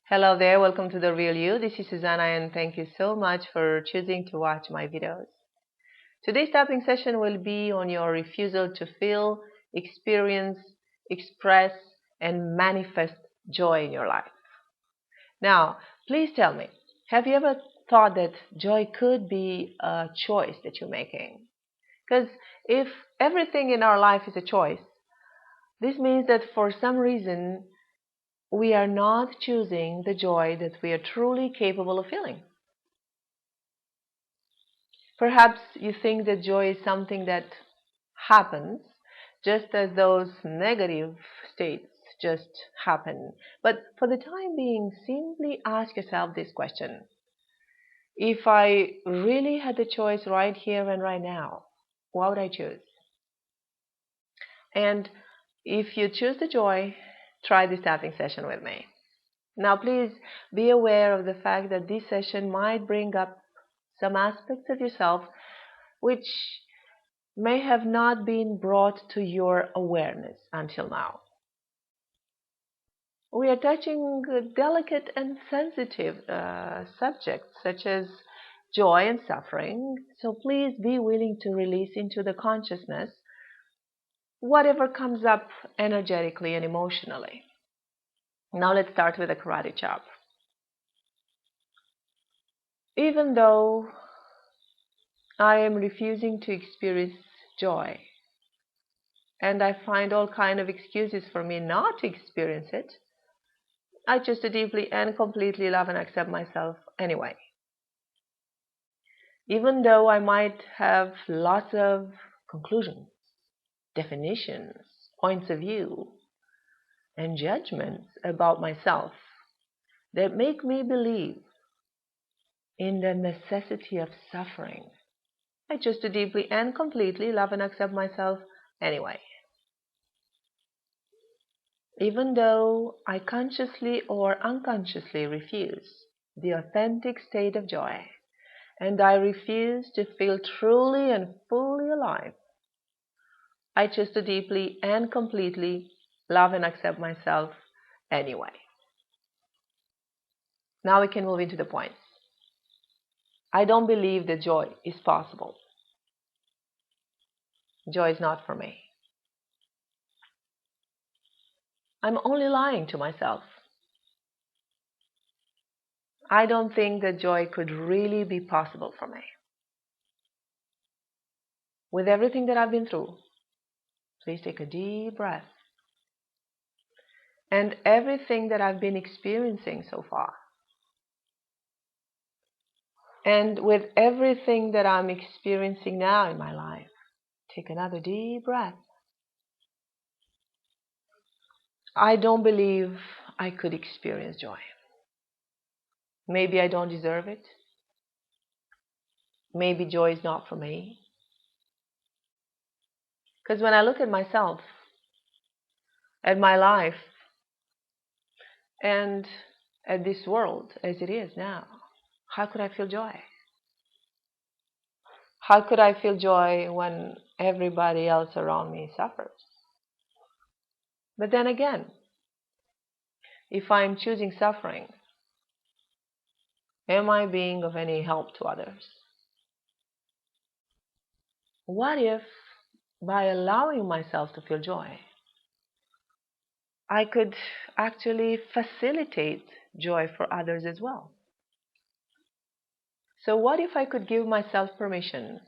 Hello there, welcome to The Real You. This is Susanna and thank you so much for choosing to watch my videos. Today's tapping session will be on your refusal to feel, experience, express, and manifest joy in your life. Now, please tell me, have you ever thought that joy could be a choice that you're making? Because if everything in our life is a choice, this means that for some reason we are not choosing the joy that we are truly capable of feeling. Perhaps you think that joy is something that happens, just as those negative states just happen. But for the time being, simply ask yourself this question. If I really had the choice right here and right now, what would I choose? And if you choose the joy, try this tapping session with me. Now, please be aware of the fact that this session might bring up some aspects of yourself which may have not been brought to your awareness until now. We are touching delicate and sensitive subjects such as joy and suffering, so please be willing to release into the consciousness whatever comes up energetically and emotionally. Now let's start with a karate chop. Even though I am refusing to experience joy, and I find all kind of excuses for me not to experience it, I choose to deeply and completely love and accept myself anyway. Even though I might have lots of conclusions, definitions, points of view, and judgments about myself that make me believe in the necessity of suffering, I choose to deeply and completely love and accept myself anyway. Even though I consciously or unconsciously refuse the authentic state of joy, and I refuse to feel truly and fully alive, I choose to deeply and completely love and accept myself anyway. Now we can move into the points. I don't believe that joy is possible. Joy is not for me. I'm only lying to myself. I don't think that joy could really be possible for me. With everything that I've been through, please take a deep breath. And everything that I've been experiencing so far, and with everything that I'm experiencing now in my life, take another deep breath. I don't believe I could experience joy. Maybe I don't deserve it. Maybe joy is not for me. Because when I look at myself, at my life, and at this world as it is now, how could I feel joy? How could I feel joy when everybody else around me suffers? But then again, if I'm choosing suffering, am I being of any help to others? What if, by allowing myself to feel joy, I could actually facilitate joy for others as well? So what if I could give myself permission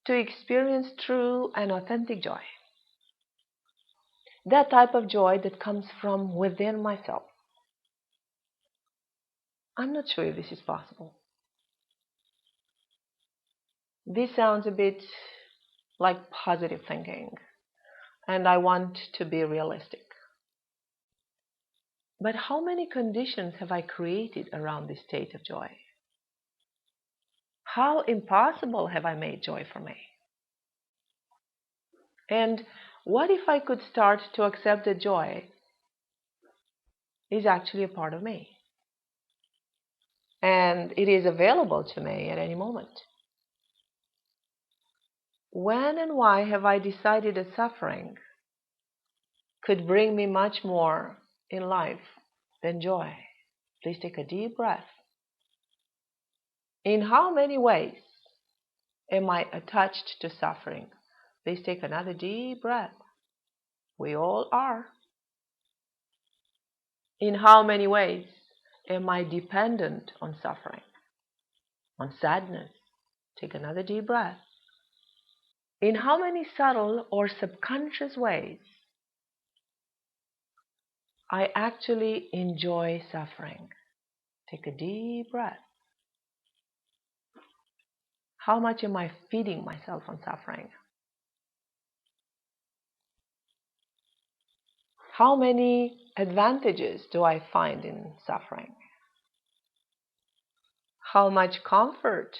to experience true and authentic joy? That type of joy that comes from within myself. I'm not sure if this is possible. This sounds a bit like positive thinking, and I want to be realistic. But how many conditions have I created around this state of joy? How impossible have I made joy for me? And what if I could start to accept that joy is actually a part of me? And it is available to me at any moment. When and why have I decided that suffering could bring me much more in life than joy? Please take a deep breath. In how many ways am I attached to suffering? Please take another deep breath. We all are. In how many ways am I dependent on suffering, on sadness? Take another deep breath. In how many subtle or subconscious ways I actually enjoy suffering? Take a deep breath. How much am I feeding myself on suffering? How many advantages do I find in suffering? How much comfort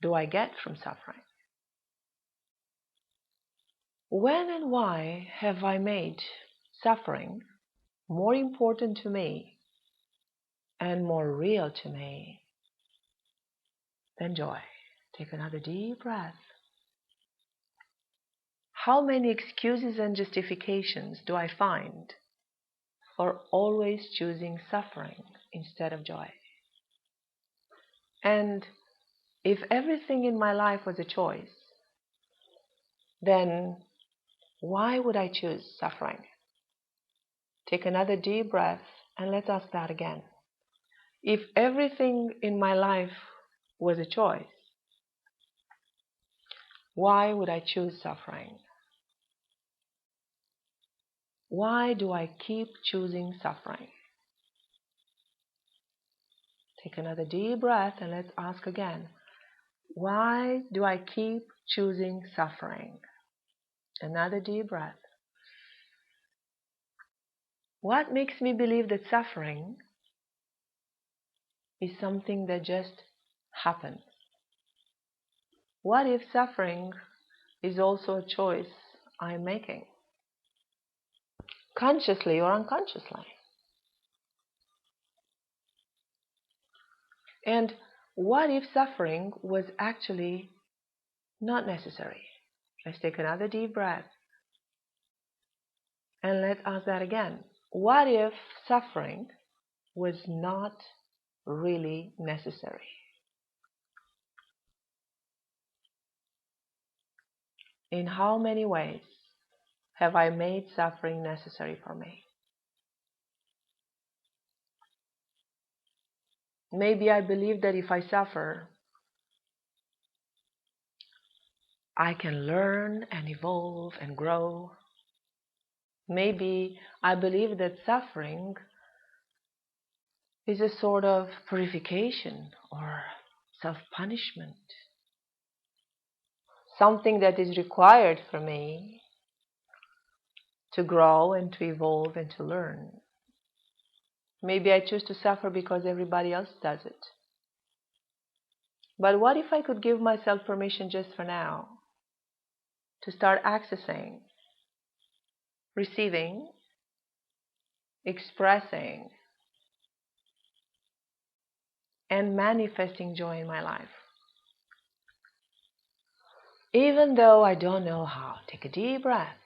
do I get from suffering? When and why have I made suffering more important to me and more real to me than joy? Take another deep breath. How many excuses and justifications do I find for always choosing suffering instead of joy? And if everything in my life was a choice, then why would I choose suffering? Take another deep breath and let's ask that again. If everything in my life was a choice, why would I choose suffering? Why do I keep choosing suffering? Take another deep breath and let's ask again. Why do I keep choosing suffering? Another deep breath. What makes me believe that suffering is something that just happens? What if suffering is also a choice I'm making, consciously or unconsciously? And what if suffering was actually not necessary? Let's take another deep breath and let's ask that again. What if suffering was not really necessary? In how many ways have I made suffering necessary for me? Maybe I believe that if I suffer, I can learn and evolve and grow. Maybe I believe that suffering is a sort of purification or self-punishment, something that is required for me to grow and to evolve and to learn. Maybe I choose to suffer because everybody else does it. But what if I could give myself permission just for now to start accessing, receiving, expressing, and manifesting joy in my life? Even though I don't know how, take a deep breath.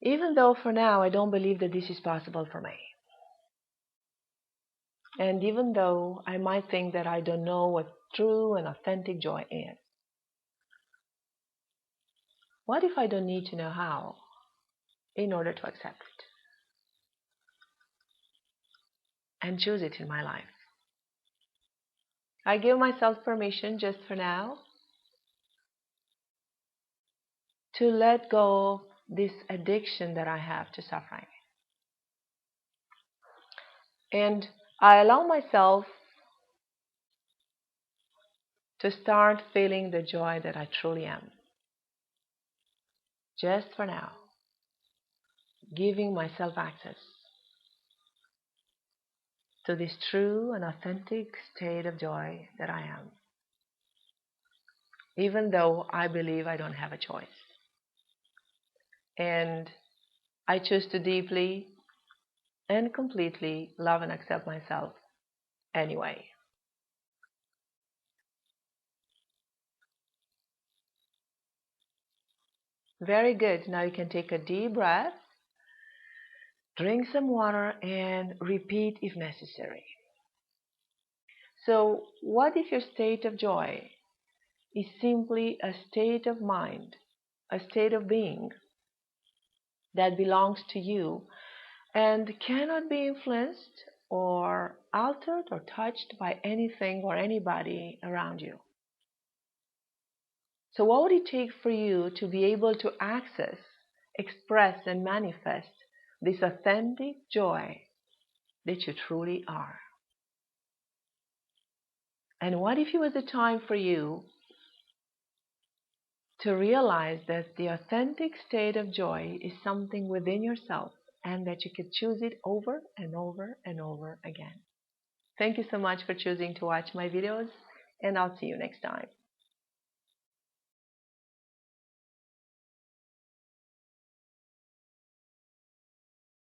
Even though for now I don't believe that this is possible for me. And even though I might think that I don't know what true and authentic joy is. What if I don't need to know how in order to accept it and choose it in my life? I give myself permission just for now to let go of this addiction that I have to suffering. And I allow myself to start feeling the joy that I truly am. Just for now, giving myself access to this true and authentic state of joy that I am, even though I believe I don't have a choice. And I choose to deeply and completely love and accept myself anyway. Very good. Now you can take a deep breath Drink some water and repeat if necessary. So, what if your state of joy is simply a state of mind, a state of being that belongs to you and cannot be influenced or altered or touched by anything or anybody around you? So, what would it take for you to be able to access, express, and manifest this authentic joy that you truly are? And what if it was a time for you to realize that the authentic state of joy is something within yourself and that you could choose it over and over and over again? Thank you so much for choosing to watch my videos, and I'll see you next time.